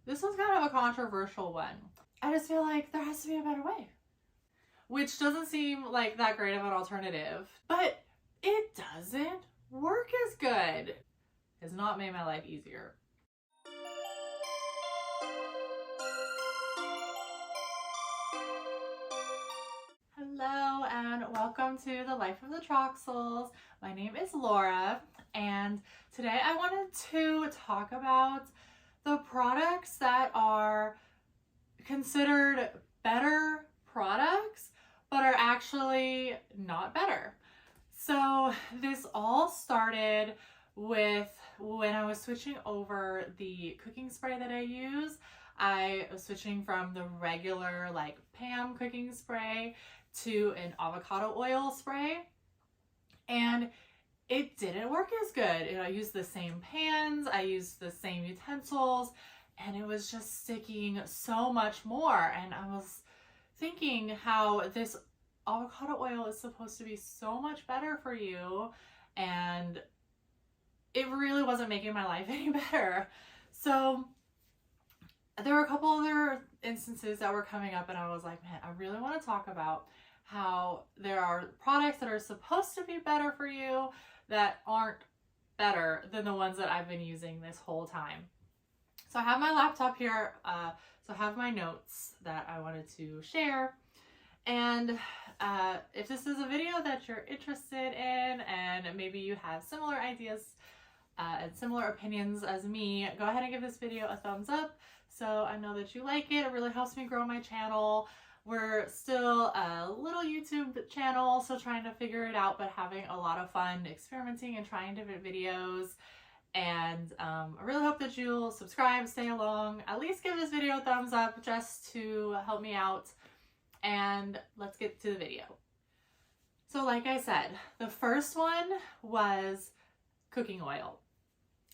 this was kind of a controversial one. I just feel like there has to be a better way, which doesn't seem like that great of an alternative, but it doesn't work as good. It's not made my life easier. Hello and welcome to the Life of the Troxels. My name is Laura, and today I wanted to talk about the products that are considered better products but are actually not better. So this all started with when I was switching over the cooking spray that I use. I was switching from the regular like Pam cooking spray to an avocado oil spray, and it didn't work as good. I used the same pans, I used the same utensils, and it was just sticking so much more. And I was thinking how this avocado oil is supposed to be so much better for you, and it really wasn't making my life any better. So there were a couple other instances that were coming up, and I was like, man, I really want to talk about how there are products that are supposed to be better for you that aren't better than the ones that I've been using this whole time. So I have my laptop here, so I have my notes that I wanted to share. And if this is a video that you're interested in and maybe you have similar ideas and similar opinions as me, go ahead and give this video a thumbs up so I know that you like it. It really helps me grow my channel. We're still a little YouTube channel, so trying to figure it out, but having a lot of fun experimenting and trying different videos. And I really hope that you'll subscribe, stay along, at least give this video a thumbs up just to help me out. And let's get to the video. So like I said, the first one was cooking oil,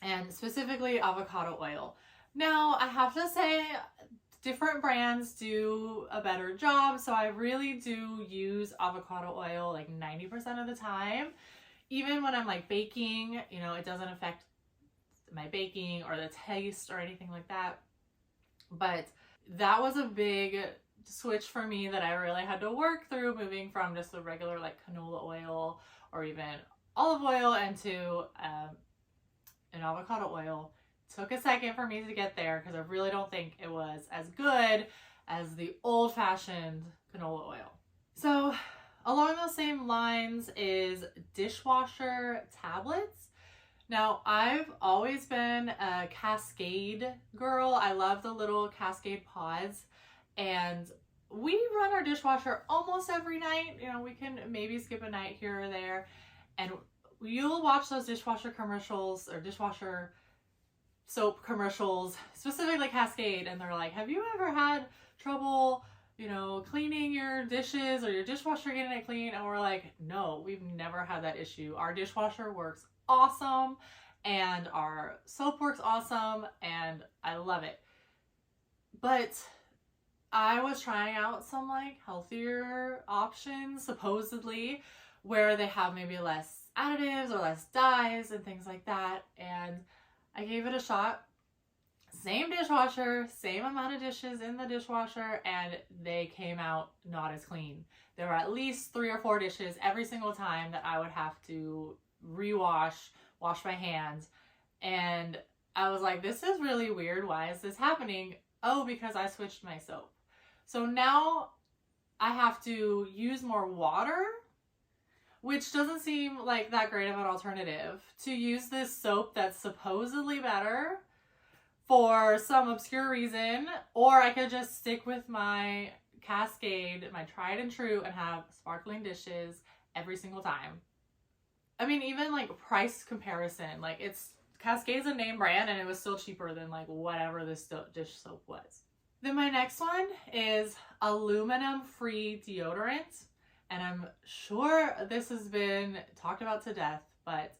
and specifically avocado oil. Now I have to say, different brands do a better job, so I really do use avocado oil like 90% of the time. Even when I'm like baking, it doesn't affect my baking or the taste or anything like that. But that was a big switch for me that I really had to work through, moving from just the regular like canola oil or even olive oil into an avocado oil. Took a second for me to get there because I really don't think it was as good as the old-fashioned canola oil. So along those same lines is dishwasher tablets. Now I've always been a Cxdy girl. I love the little Cxdy pods, and we run our dishwasher almost every night. We can maybe skip a night here or there, and you'll watch those dishwasher commercials or dishwasher soap commercials, specifically Cxdy, and they're like, have you ever had trouble, cleaning your dishes or your dishwasher getting it clean? And we're like, no, we've never had that issue. Our dishwasher works awesome, and our soap works awesome, and I love it. But I was trying out some like healthier options, supposedly, where they have maybe less additives or less dyes and things like that, and I gave it a shot. Same dishwasher, same amount of dishes in the dishwasher, and they came out not as clean. There were at least 3 or 4 dishes every single time that I would have to wash my hands. And I was like, this is really weird. Why is this happening? Oh, because I switched my soap. So now I have to use more water, which doesn't seem like that great of an alternative, to use this soap that's supposedly better for some obscure reason. Or I could just stick with my Cxdy, my tried and true, and have sparkling dishes every single time. I mean, even like price comparison, like Cxdy's a name brand, and it was still cheaper than like whatever this dish soap was. Then my next one is aluminum-free deodorant. And I'm sure this has been talked about to death, but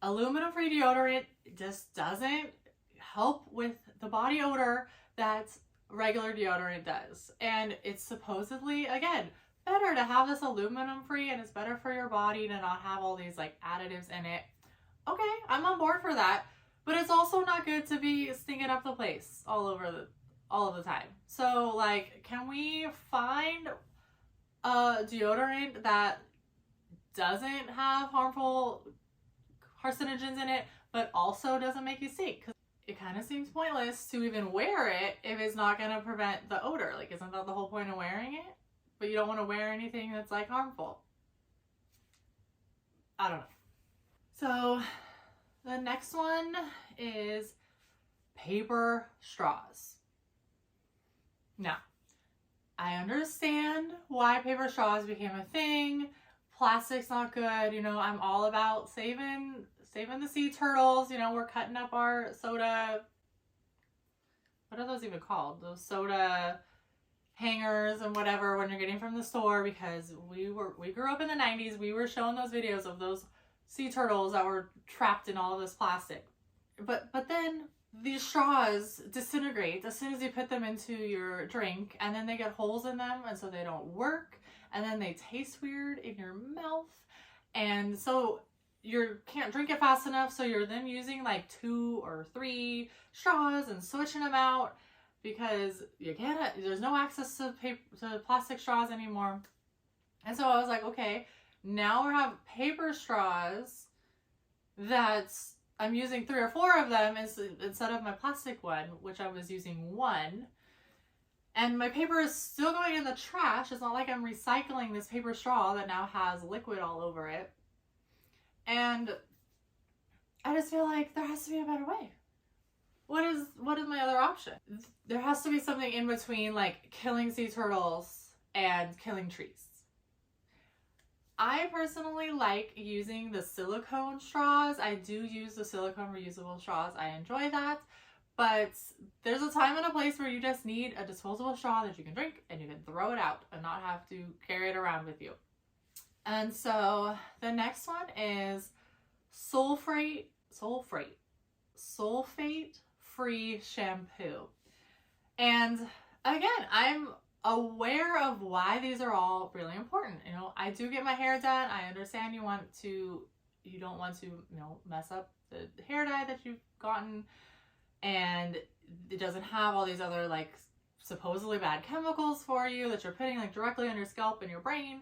aluminum-free deodorant just doesn't help with the body odor that regular deodorant does. And it's supposedly, again, better to have this aluminum-free, and it's better for your body to not have all these like additives in it. Okay, I'm on board for that. but it's also not good to be stinking up the place all of the time. So like, can we find a deodorant that doesn't have harmful carcinogens in it, but also doesn't make you stink? Because it kind of seems pointless to even wear it if it's not going to prevent the odor. Like, isn't that the whole point of wearing it? But you don't want to wear anything that's like harmful. I don't know. So the next one is paper straws. Now, I understand why paper straws became a thing. Plastic's not good. You know, I'm all about saving the sea turtles. You know, we're cutting up our soda. What are those even called? Those soda hangers and whatever when you're getting from the store, because we grew up in the 90s. We were showing those videos of those sea turtles that were trapped in all of this plastic. But then these straws disintegrate as soon as you put them into your drink, and then they get holes in them, and so they don't work, and then they taste weird in your mouth, and so you can't drink it fast enough, so you're then using like 2 or 3 straws and switching them out because you can't, there's no access to plastic straws anymore. And so I was like, okay, now we have paper straws that I'm using 3 or 4 of them instead of my plastic one, which I was using 1. And my paper is still going in the trash. It's not like I'm recycling this paper straw that now has liquid all over it. And I just feel like there has to be a better way. What is my other option? There has to be something in between, like killing sea turtles and killing trees. I personally like using the silicone straws. I do use the silicone reusable straws. I enjoy that. But there's a time and a place where you just need a disposable straw that you can drink and you can throw it out and not have to carry it around with you. And so the next one is sulfate-free shampoo. And again, I'm aware of why these are all really important. You know, I do get my hair done. I understand you don't want to, you know, mess up the hair dye that you've gotten, and it doesn't have all these other like supposedly bad chemicals for you that you're putting like directly on your scalp and your brain,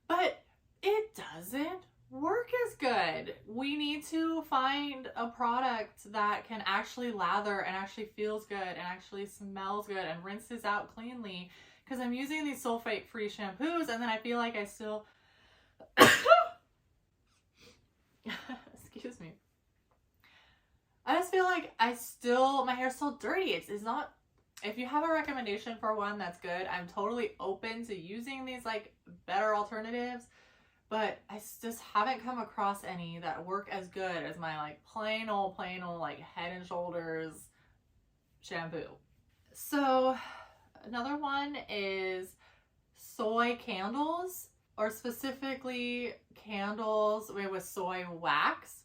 but it doesn't work as good. We need to find a product that can actually lather and actually feels good and actually smells good and rinses out cleanly, because I'm using these sulfate-free shampoos and then I feel like I still excuse me. I just feel like my hair's still dirty. It's not, if you have a recommendation for one that's good, I'm totally open to using these like better alternatives, but I just haven't come across any that work as good as my like plain old like Head and Shoulders shampoo. So another one is soy candles, or specifically candles with soy wax.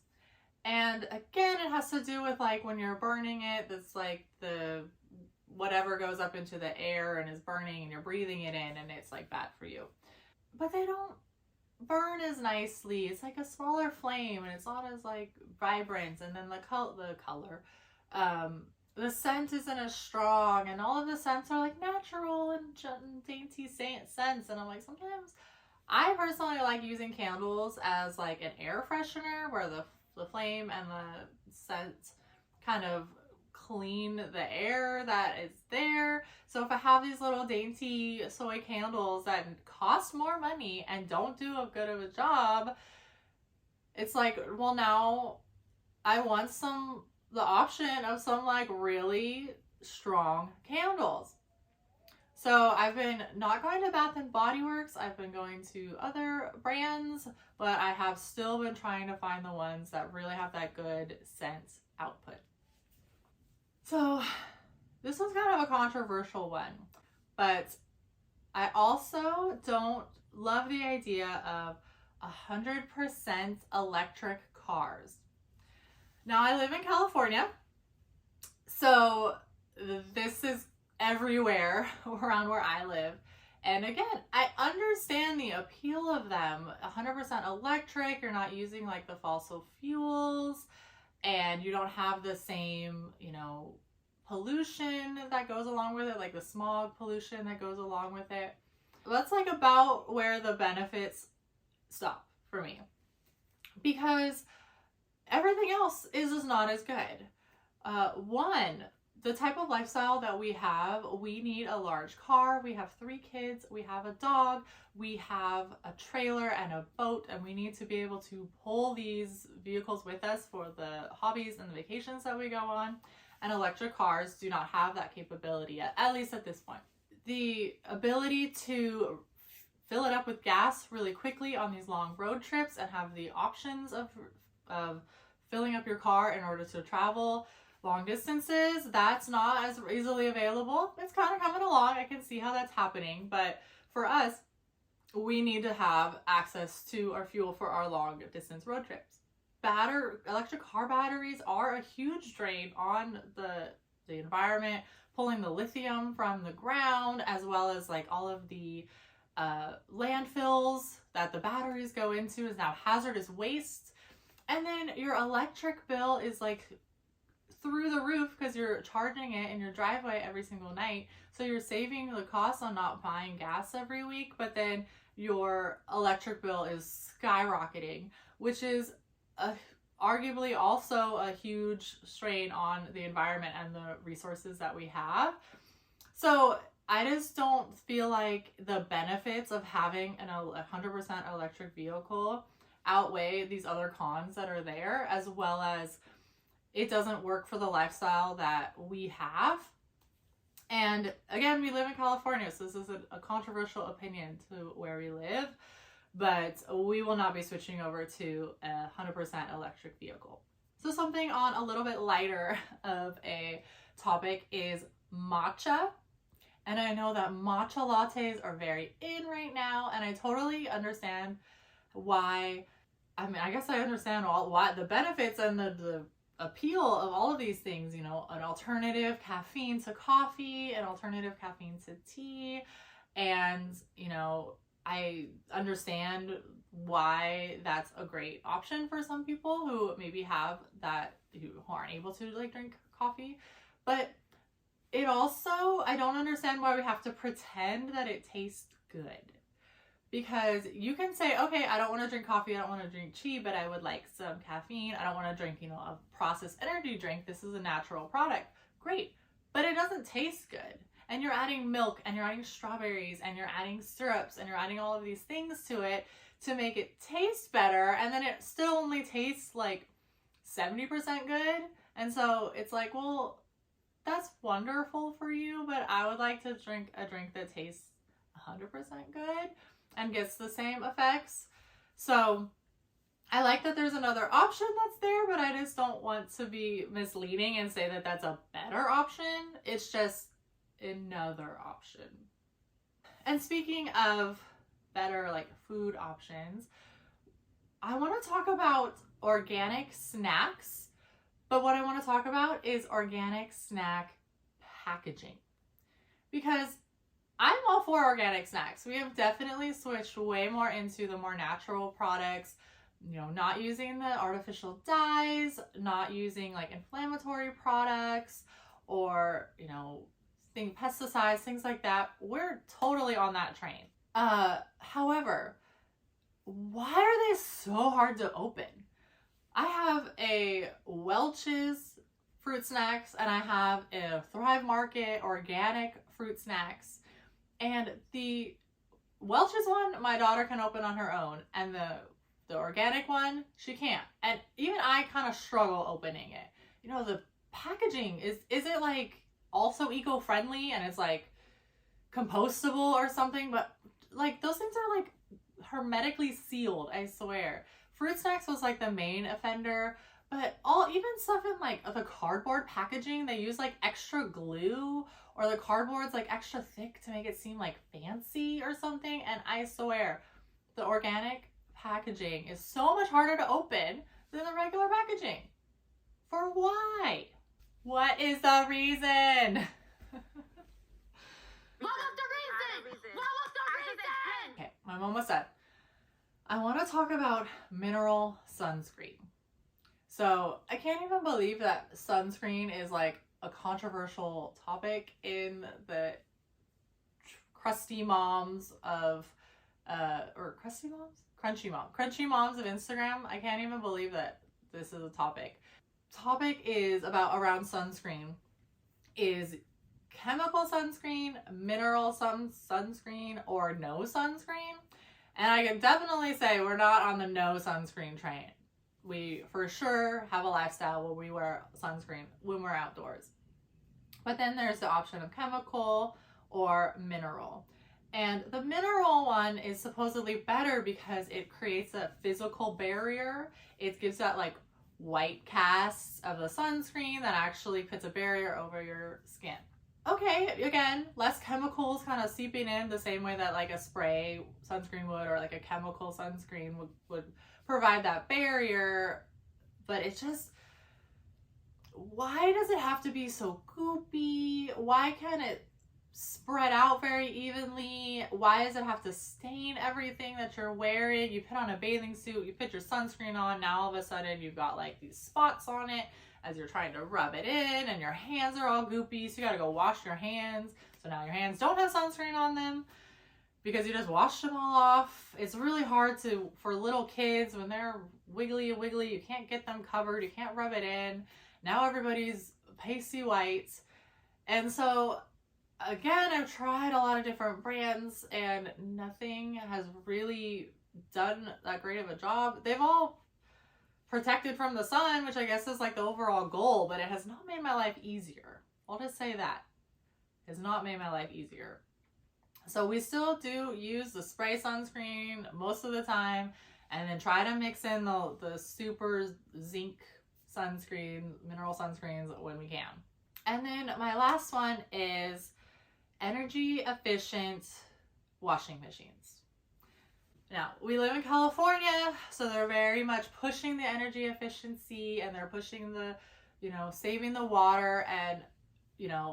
And again, it has to do with like when you're burning it, that's like the whatever goes up into the air and is burning and you're breathing it in, and it's like bad for you. But they don't burn as nicely. It's like a smaller flame and it's not as like vibrant, and then the scent isn't as strong, and all of the scents are like natural and dainty scents. And I'm like, sometimes I personally like using candles as like an air freshener where the flame and the scent kind of clean the air that is there. So if I have these little dainty soy candles that cost more money and don't do a good of a job, it's like, well, now I want the option of some like really strong candles. So I've been not going to Bath and Body Works. I've been going to other brands, but I have still been trying to find the ones that really have that good scent output. So this was kind of a controversial one, but I also don't love the idea of 100% electric cars. Now I live in California, so this is everywhere around where I live. And again, I understand the appeal of them. 100% electric, you're not using like the fossil fuels, and you don't have the same, you know, pollution that goes along with it, like the smog pollution that goes along with it. That's like about where the benefits stop for me, because everything else is just not as good. One, the type of lifestyle that we have, we need a large car. We have 3 kids, we have a dog, we have a trailer and a boat, and we need to be able to pull these vehicles with us for the hobbies and the vacations that we go on. And electric cars do not have that capability, at least at this point. The ability to fill it up with gas really quickly on these long road trips and have the options of filling up your car in order to travel long distances, that's not as easily available. It's kind of coming along. I can see how that's happening, but for us, we need to have access to our fuel for our long distance road trips. Electric car batteries are a huge drain on the environment, pulling the lithium from the ground, as well as like all of the landfills that the batteries go into is now hazardous waste. And then your electric bill is like through the roof because you're charging it in your driveway every single night. So you're saving the cost on not buying gas every week, but then your electric bill is skyrocketing, which is arguably also a huge strain on the environment and the resources that we have. So I just don't feel like the benefits of having an 100% electric vehicle outweigh these other cons that are there, as well as it doesn't work for the lifestyle that we have. And again, we live in California, so this is a controversial opinion to where we live, but we will not be switching over to a 100% electric vehicle. So something on a little bit lighter of a topic is matcha. And I know that matcha lattes are very in right now, and I totally understand why. I mean, I guess I understand why the benefits and the appeal of all of these things, you know, an alternative caffeine to coffee, an alternative caffeine to tea. And, you know, I understand why that's a great option for some people who maybe have that, who aren't able to like drink coffee. But it also, I don't understand why we have to pretend that it tastes good. Because you can say, okay, I don't want to drink coffee, I don't want to drink tea, but I would like some caffeine. I don't want to drink, you know, a processed energy drink. This is a natural product. Great. But it doesn't taste good. And you're adding milk, and you're adding strawberries, and you're adding syrups, and you're adding all of these things to it to make it taste better. And then it still only tastes like 70% good. And so it's like, well, that's wonderful for you, but I would like to drink a drink that tastes 100% good and gets the same effects. So I like that there's another option that's there, but I just don't want to be misleading and say that that's a better option. It's just another option. And speaking of better like food options, I want to talk about organic snacks, but what I want to talk about is organic snack packaging, because I'm all for organic snacks. We have definitely switched way more into the more natural products, you know, not using the artificial dyes, not using like inflammatory products or, you know, pesticides, things like that. We're totally on that train. However, why are they so hard to open? I have a Welch's fruit snacks and I have a Thrive Market organic fruit snacks. And the Welch's one, my daughter can open on her own, and the organic one, she can't. And even I kind of struggle opening it. You know, the packaging, is it like also eco-friendly and it's like compostable or something? But like those things are like hermetically sealed, I swear. Fruit snacks was like the main offender, but even stuff in like the cardboard packaging, they use like extra glue, or the cardboard's like extra thick to make it seem like fancy or something. And I swear the organic packaging is so much harder to open than the regular packaging. For why? What is the reason? Okay, I'm almost done. I want to talk about mineral sunscreen. So I can't even believe that sunscreen is like a controversial topic in the crusty moms of or crusty moms? Crunchy moms of Instagram. I can't even believe that this is a topic. Topic is about around sunscreen. Is chemical sunscreen, mineral sunscreen, or no sunscreen? And I can definitely say we're not on the no sunscreen train. We for sure have a lifestyle where we wear sunscreen when we're outdoors. But then there's the option of chemical or mineral. And the mineral one is supposedly better because it creates a physical barrier. It gives that like white cast of the sunscreen that actually puts a barrier over your skin. Okay, again, less chemicals kind of seeping in the same way that like a spray sunscreen would, or like a chemical sunscreen would provide that barrier. But it's just, why does it have to be so goopy? Why can't it spread out very evenly? Why does it have to stain everything that you're wearing? You put on a bathing suit, you put your sunscreen on, now all of a sudden you've got like these spots on it as you're trying to rub it in, and your hands are all goopy, so you gotta go wash your hands. So now your hands don't have sunscreen on them because you just washed them all off. It's really hard for little kids when they're wiggly, you can't get them covered, you can't rub it in. Now everybody's pasty white. And so again, I've tried a lot of different brands and nothing has really done that great of a job. They've all protected from the sun, which I guess is like the overall goal, but it has not made my life easier. I'll just say that. It has not made my life easier. So we still do use the spray sunscreen most of the time, and then try to mix in the super zinc sunscreen, mineral sunscreens when we can. And then my last one is energy efficient washing machines. Now, we live in California, so they're very much pushing the energy efficiency, and they're pushing the, saving the water. And,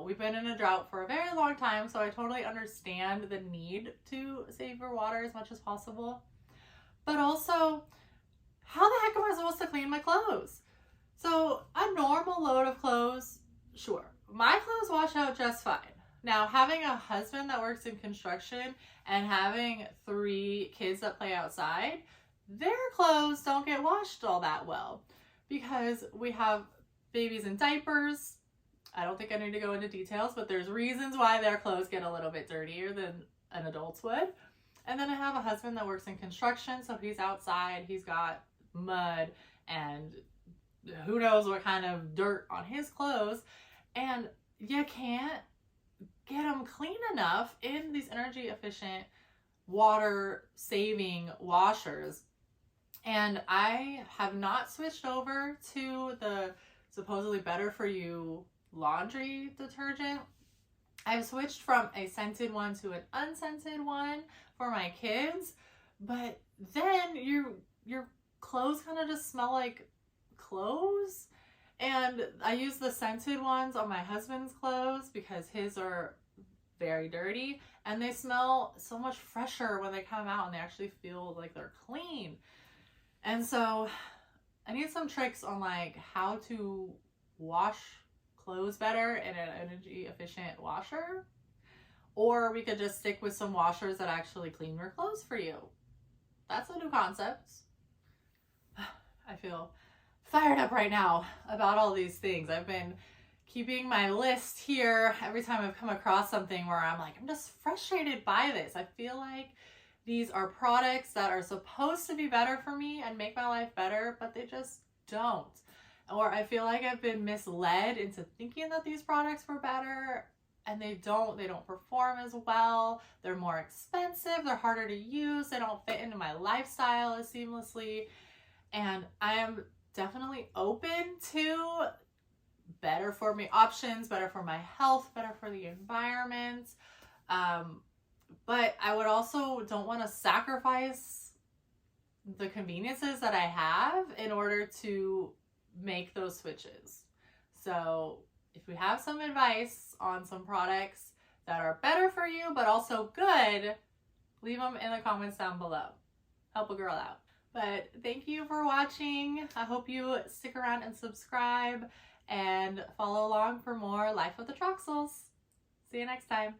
we've been in a drought for a very long time, so I totally understand the need to save your water as much as possible. But also, how the heck am I supposed to clean my clothes? So a normal load of clothes, sure. My clothes wash out just fine. Now, having a husband that works in construction and having 3 kids that play outside, their clothes don't get washed all that well because we have babies in diapers. I don't think I need to go into details, but there's reasons why their clothes get a little bit dirtier than an adult's would. And then I have a husband that works in construction, so he's outside, he's got mud and who knows what kind of dirt on his clothes, and you can't get them clean enough in these energy efficient water saving washers. And I have not switched over to the supposedly better for you laundry detergent. I've switched from a scented one to an unscented one for my kids, but then your clothes kind of just smell like clothes. And I use the scented ones on my husband's clothes because his are very dirty, and they smell so much fresher when they come out and they actually feel like they're clean. And so I need some tricks on like how to wash clothes better in an energy efficient washer, or we could just stick with some washers that actually clean your clothes for you. That's a new concept. I feel fired up right now about all these things. I've been keeping my list here every time I've come across something where I'm like, I'm just frustrated by this. I feel like these are products that are supposed to be better for me and make my life better, but they just don't. Or I feel like I've been misled into thinking that these products were better, and they don't perform as well. They're more expensive, they're harder to use, they don't fit into my lifestyle as seamlessly. And I am definitely open to better for me options, better for my health, better for the environment. But I would also don't want to sacrifice the conveniences that I have in order to make those switches. So if we have some advice on some products that are better for you but also good, leave them in the comments down below. Help a girl out. But thank you for watching. I hope you stick around and subscribe and follow along for more Life of the Troxels. See you next time.